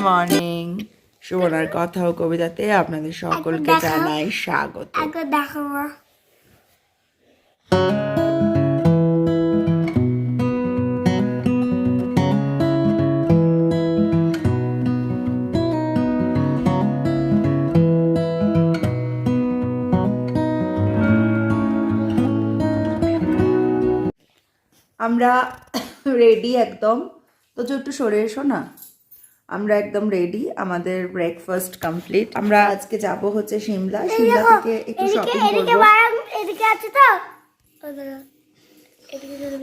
Morning. সুবর্ণার কথা ও কবিতাতে আপনাদের সকলকে জানাই স্বাগত। আমরা রেডি একদম। তো একটু সরে এসো না। আমরা একদম রেডি, আমাদের ব্রেকফাস্ট কমপ্লিট। আমরা আজকে যাব হচ্ছে সিমলা থেকে একটু শপিং করব। এদিকে আছে তো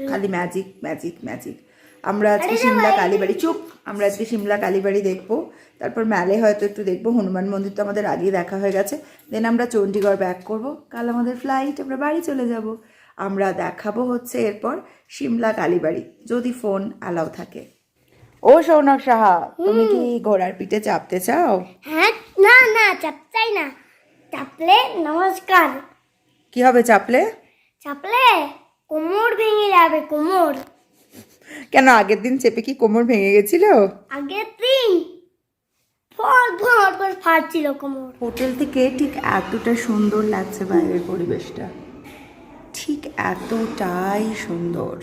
খালি ম্যাজিক ম্যাজিক ম্যাজিক। আমরা আজকে সিমলা কালীবাড়ি আমরা আজকে সিমলা কালীবাড়ি দেখবো, তারপর মেলে হয়তো একটু দেখবো। হনুমান মন্দির তো আমাদের আগেই দেখা হয়ে গেছে। দেন আমরা চণ্ডীগড় ব্যাক করব। কাল আমাদের ফ্লাইট, আমরা বাড়ি চলে যাব। আমরা দেখাবো হচ্ছে এরপর সিমলা কালীবাড়ি, যদি ফোন অ্যালাউ থাকে। ও সৌনক সাহা, তুমি কি ঘোড়ার পিঠে চাপতে চাও? হ্যাঁ, না না চাপতাই না। চাপলে নমস্কার। কি হবে চাপলে? চাপলে কোমর ভেঙে যাবে, কোমর। কেন, আগের দিন চেপে কি কোমর ভেঙে গেছিল? আগের দিন ফট ফট করে ফাটছিল কোমর। হোটেল থেকে ঠিক এতটা সুন্দর লাগছে বাইরের পরিবেশটা, ঠিক এতটাই সুন্দর।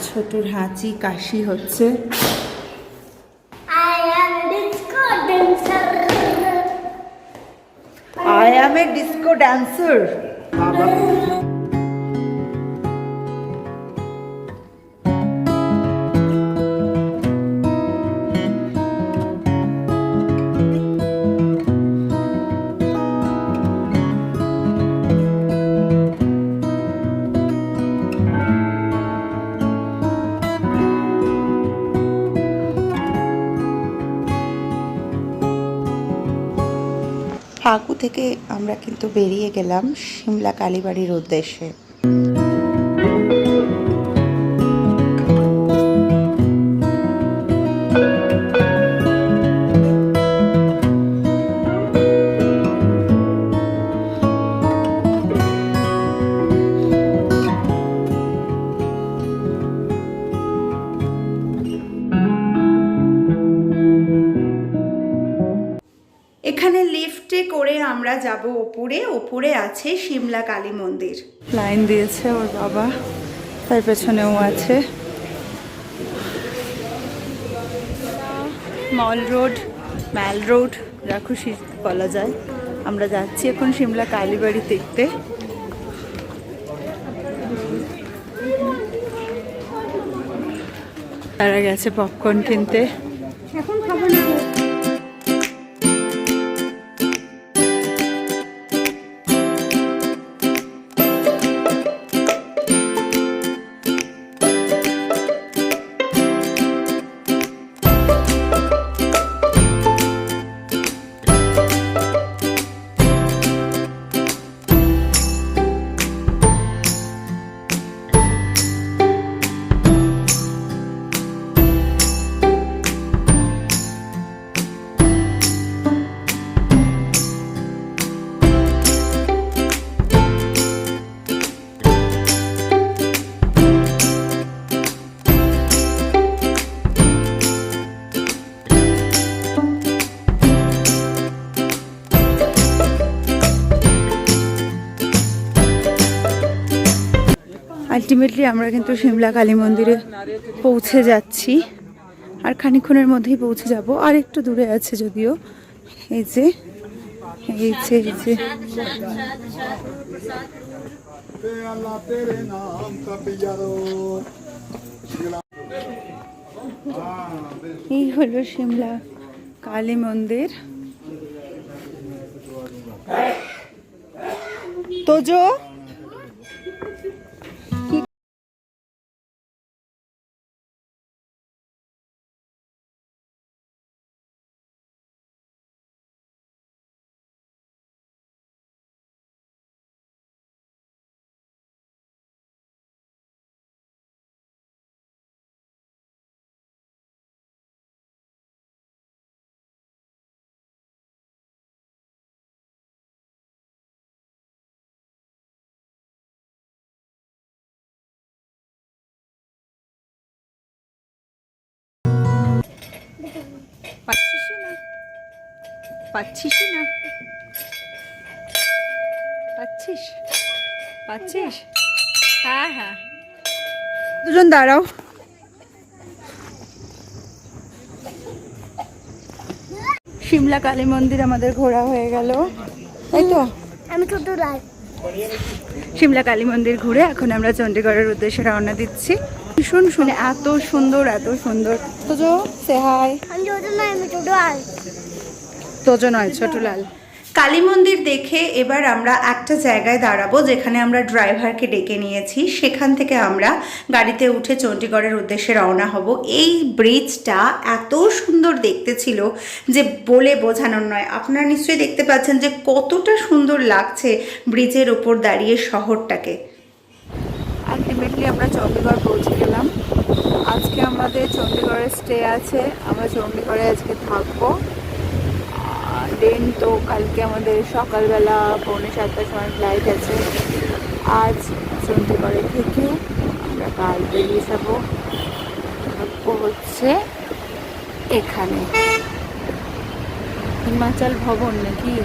ছোটর হাঁচি কাশি হচ্ছে। I am a disco dancer. বাবা, ফাগু থেকে আমরা কিন্তু বেরিয়ে গেলাম সিমলা কালীবাড়ির উদ্দেশ্যে। এখানে লিফটে করে আমরা যাব ওপরে। ওপরে আছে সিমলা কালী মন্দির। লাইন দিয়েছে ওর বাবা, তার পেছনেও আছে। মল রোড যা খুশি বলা যায়। আমরা যাচ্ছি এখন সিমলা কালীবাড়ি দেখতে। তারা গেছে পপকর্ন কিনতে। এখন খাবো না। আলটিমেটলি আমরা কিন্তু সিমলা কালী মন্দিরে পৌঁছে যাচ্ছি, আর খানিক্ষণের মধ্যেই পৌঁছে যাব। আর একটু দূরে আছে যদিও। এই যে এই হলো সিমলা কালী মন্দির। তোজো পাচ্ছিসই না। পাচ্ছিস? পাচ্ছিস? হ্যাঁ হ্যাঁ, দুজন দাঁড়াও। সিমলা কালী মন্দির আমাদের ঘোরা হয়ে গেল, তাই তো? আমি ছোট লাল। সিমলা কালী মন্দির ঘুরে এখন আমরা চণ্ডীগড়ের উদ্দেশ্যে রওনা দিচ্ছি। ভীষণ শুনে এত সুন্দর, এত সুন্দর। তোজো সে হাই। আমি ছোট নয়, আমি ছোট লাল। তোজো নয়, ছোট লাল। কালী মন্দির দেখে এবার আমরা একটা জায়গায় দাঁড়াবো যেখানে আমরা ড্রাইভারকে ডেকে নিয়েছি। সেখান থেকে আমরা গাড়িতে উঠে চণ্ডীগড়ের উদ্দেশ্যে রওনা হব। এই ব্রিজটা এত সুন্দর দেখতে ছিল যে বলে বোঝানোর নয়। আপনারা নিশ্চয়ই দেখতে পাচ্ছেন যে কতটা সুন্দর লাগছে ব্রিজের ওপর দাঁড়িয়ে শহরটাকে। আলটিমেটলি আমরা চণ্ডীগড় পৌঁছে গেলাম। আজকে আমাদের চণ্ডীগড়ে স্টে আছে, আমরা চণ্ডীগড়ে আজকে থাকবো। দেন তো কালকে আমাদের সকালবেলা 6:45 সময় ফ্লাইট আছে। আজ চণ্ডীগড়ে থেকে আমরা কাল বেরিয়ে যাবো। থাকবো হচ্ছে এখানে হিমাচল ভবন নাকি।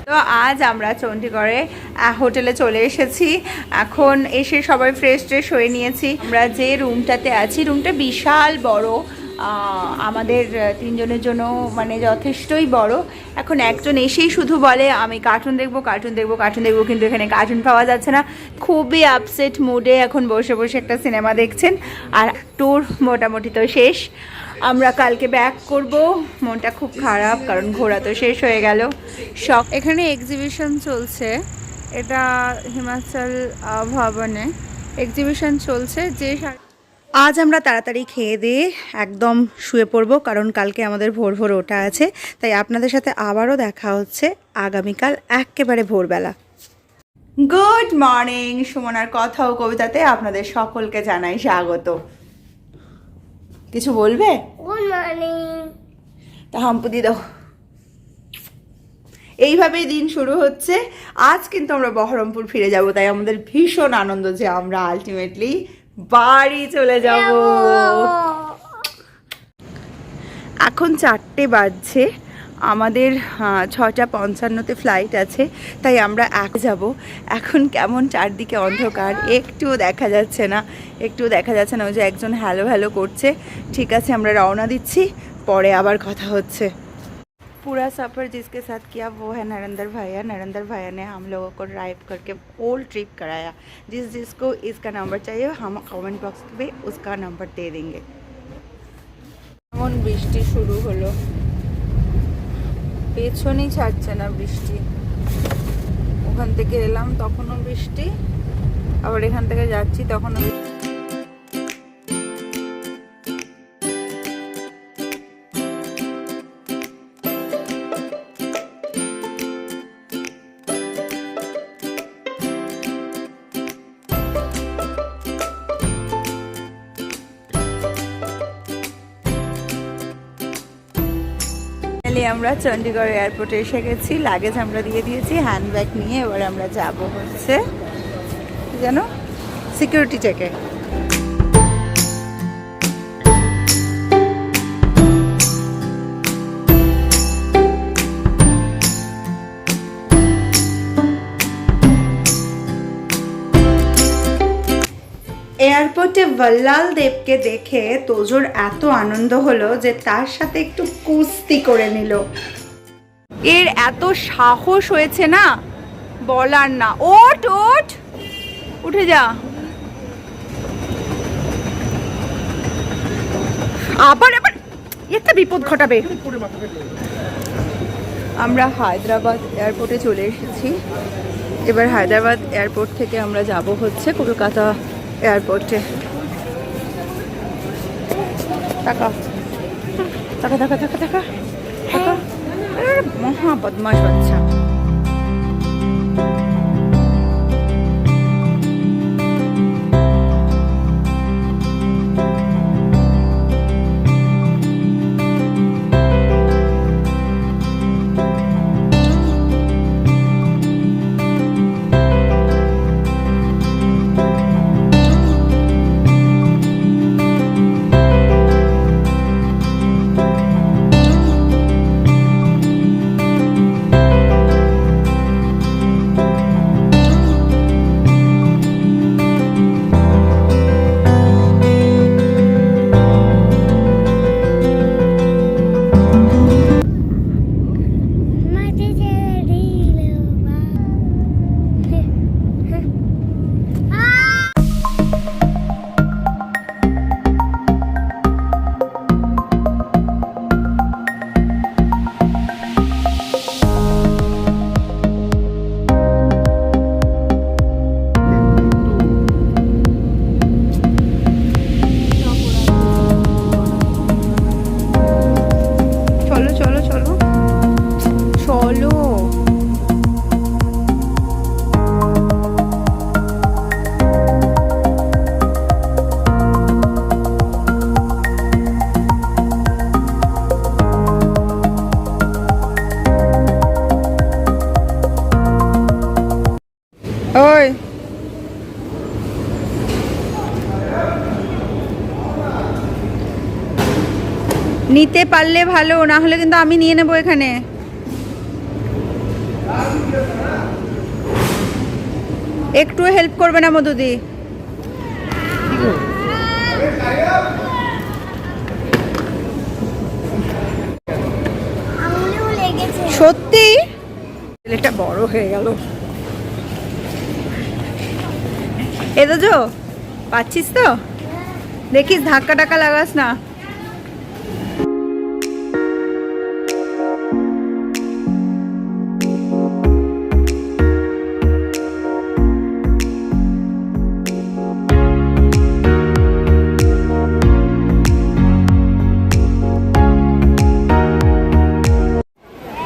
তো আজ আমরা চণ্ডীগড়ে হোটেলে চলে এসেছি। এখন এসে সবাই ফ্রেশ ট্রেশ হয়ে নিয়েছি। আমরা যে রুমটাতে আছি, রুমটা বিশাল বড়, আমাদের তিনজনের জন্য মানে যথেষ্টই বড়। এখন একজন এসেই শুধু বলে আমি কার্টুন দেখবো, কার্টুন দেখবো, কার্টুন দেখবো, কিন্তু এখানে কার্টুন পাওয়া যাচ্ছে না। খুবই আপসেট মুডে এখন বসে বসে একটা সিনেমা দেখছেন। আর ট্যুর মোটামুটি তো শেষ, আমরা কালকে ব্যাক করব। মনটা খুব খারাপ কারণ ঘোরা তো শেষ হয়ে গেল। শখ এখানে এক্সিবিশন চলছে, এটা হিমাচল ভবনে এক্সিবিশন চলছে। যে আজ আমরা তাড়াতাড়ি খেয়ে দিয়ে একদম শুয়ে পড়বো কারণ কালকে আমাদের ভোর ভোর ওঠা আছে। তাই আপনাদের সাথে আবারও দেখা হচ্ছে আগামীকাল একেবারে ভোরবেলা। গুড মর্নিং, সুমনার কথা ও কবিতাতে আপনাদের সকলকে জানাই স্বাগত। কিছু বলবে? Good morning. তা হাম্পু দিয়ে দাও। এইভাবেই দিন শুরু হচ্ছে। আজ কিন্তু আমরা বহরমপুর ফিরে যাব, তাই আমাদের ভীষণ আনন্দ যে আমরা আলটিমেটলি বাড়ি চলে যাব। এখন 4টে বাজছে, আমাদের 6:55-তে ফ্লাইট আছে, তাই আমরা যাব। এখন কেমন চারদিকে অন্ধকার, একটুও দেখা যাচ্ছে না, একটুও দেখা যাচ্ছে না। ওই যে একজন হ্যালো হ্যালো করছে। ঠিক আছে, আমরা রওনা দিচ্ছি, পরে আবার কথা হচ্ছে। पूरा सफ़र जिसके साथ किया वो है नरेंद्र भैया। नरेंद्र भैया ने हम लोगों को ड्राइव करके होल ट्रिप कराया। जिसको इसका नंबर चाहिए हम कमेंट बॉक्स में उसका नंबर दे देंगे। এমন বৃষ্টি শুরু হলো, পেছনেই ছাড়ছে না বৃষ্টি। ওখান থেকে এলাম তখনও বৃষ্টি, আবার এখান থেকে যাচ্ছি তখনও। আমরা চণ্ডীগড় এয়ারপোর্টে এসে গেছি, লাগেজ আমরা দিয়ে দিয়েছি, হ্যান্ডব্যাগ নিয়ে এবার আমরা যাব হচ্ছে যেন সিকিউরিটি চেকে। এয়ারপোর্টে বল্লাল দেবকে দেখে তোজোর এত আনন্দ হলো যে তার সাথে একটু কুস্তি করে নিল। এর এত সাহস হয়েছে না বলার না। ওঠ ওঠ, উঠে যা। আবার আবার একটা বিপদ ঘটাবে। আমরা হায়দ্রাবাদ এয়ারপোর্টে চলে এসেছি। এবার হায়দ্রাবাদ এয়ারপোর্ট থেকে আমরা যাব হচ্ছে কলকাতা এয়ারপোর্টে। টাকা টাকা টাকা টাকা টাকা টাকা, মহা বদমাশ বাচ্চা। নিতে পারলে ভালো, না হলে কিন্তু আমি নিয়ে নেবো এখানে। একটু হেল্প করবে না মধুদি? আঙুলেও লেগেছে। সত্যি ছেলেটা বড় হয়ে গেল। এদোজো পাচ্ছিস তো? দেখিস ধাক্কা টাক্কা লাগাস না।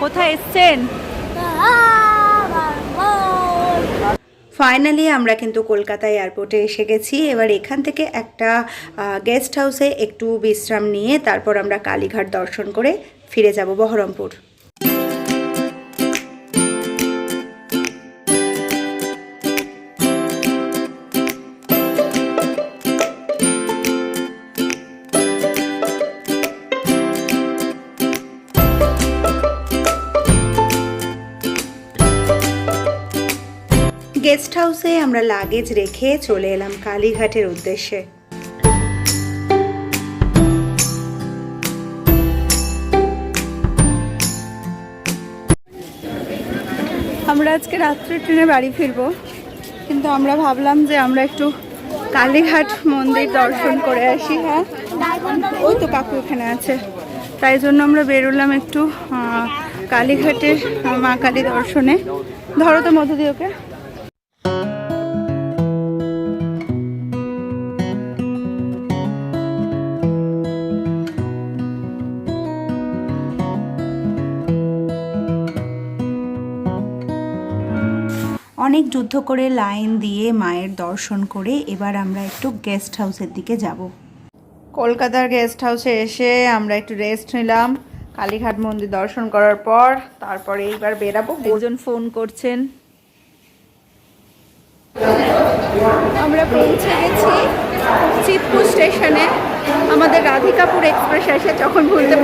কোথায় এসছেন? ফাইনালি আমরা কিন্তু কলকাতা এয়ারপোর্টে এসে গেছি। এবার এখান থেকে একটা গেস্ট হাউসে একটু বিশ্রাম নিয়ে তারপর আমরা কালীঘাট দর্শন করে ফিরে যাব বহরমপুর। গেস্ট হাউসে আমরা লাগেজ রেখে চলে এলাম কালীঘাটের উদ্দেশ্যে। আমরা আজকে রাত্রে ট্রেনে বাড়ি ফিরবো, কিন্তু আমরা ভাবলাম যে আমরা একটু কালীঘাট মন্দির দর্শন করে আসি। হ্যাঁ, ওই তো কাকু এখানে আছে, তাই জন্য আমরা বেরোলাম একটু কালীঘাটের মা কালী দর্শনে। ধরো তো মধুদি ওকে। অনেক যুদ্ধ করে লাইন দিয়ে মায়ের দর্শন করে এবার আমরা একটু গেস্ট হাউসের দিকে যাব। কলকাতার গেস্ট হাউসে এসে আমরা একটু রেস্ট নিলাম কালীঘাট মন্দির দর্শন করার পর। তারপরে এইবার বেরাবো। দুজন ফোন করছেন। আমরা পৌঁছে গেছি চিতপুর স্টেশনে। আমাদের রাধিকাপুর এক্সপ্রেস এসে যখন ভুলতে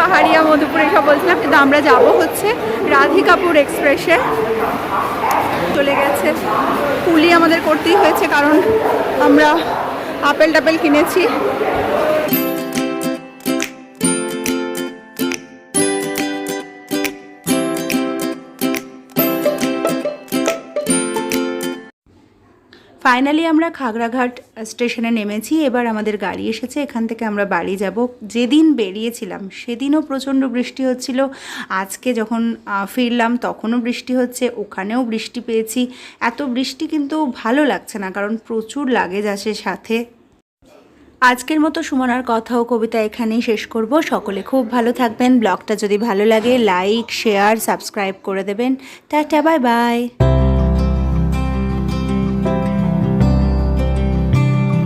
পাহাড়িয়া মধুপুর এসব বলছিলাম, কিন্তু আমরা যাব হচ্ছে রাধিকাপুর এক্সপ্রেসে। চলে গেছে। কুলি আমাদের করতেই হয়েছে, কারণ আমরা আপেল টাপেল কিনেছি। ফাইনালি আমরা খাগড়াঘাট স্টেশনে নেমেছি। এবার আমাদের গাড়ি এসেছে, এখান থেকে আমরা বাড়ি যাব। যেদিন বেরিয়েছিলাম সেদিনও প্রচণ্ড বৃষ্টি হচ্ছিল, আজকে যখন ফিরলাম তখনও বৃষ্টি হচ্ছে, ওখানেও বৃষ্টি পেয়েছি। এত বৃষ্টি কিন্তু ভালো লাগছে না, কারণ প্রচুর লাগেজ আসে সাথে। আজকের মতো সুমনার কথা ও কবিতা এখানেই শেষ করব। সকলে খুব ভালো থাকবেন। ব্লগটা যদি ভালো লাগে লাইক, শেয়ার, সাবস্ক্রাইব করে দেবেন। Tata, bye bye.